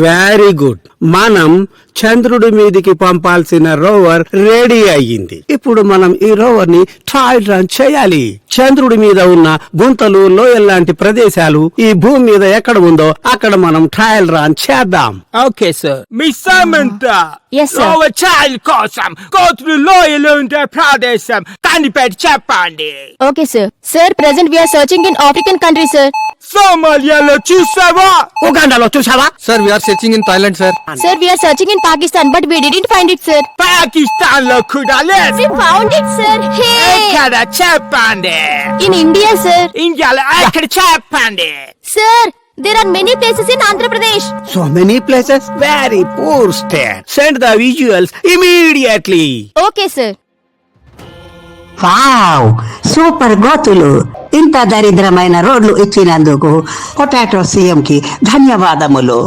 Very good. మనం చంద్రుడి మీదికి పంపాల్సిన రోవర్ రెడీ అయ్యింది. ఇప్పుడు మనం ఈ రోవర్ ని ట్రయల్ రన్ చేయాలి. చంద్రుడి మీద ఉన్న గుంతలు, లోయల్లాంటి ప్రదేశాలు ఈ భూమి మీద ఎక్కడ ఉందో అక్కడ మనం ట్రయల్ రన్ చేద్దాం. Okay sir. Miss Samantha, Yes, sir. Rover trial కోసం కోతులు లోయలు ఉండే ప్రదేశం కనిపెట్టి చెప్పండి. Okay, sir. Sir, present we are searching in African country, sir. సోమాలియాలో చూసావా? ఉగాండాలో చూసావా? Sir, we are searching in Thailand, sir. Sir, we are searching in Pakistan, but we didn't find it, sir. Pakistan లో కూడా లేదు. We found it, sir. Hey! ఎక్కడ చెప్పండి? In India, sir. ఇండియాలో ఎక్కడ చెప్పండి? Sir, there are many places in Andhra Pradesh. So many places. Very poor state. Send the visuals immediately. Okay, sir. Wow, super గోతులు. ఇంత దరిద్రమైన రోడ్లు ఇచ్చినందుకు పొటాటో సీఎం కి ధన్యవాదములు.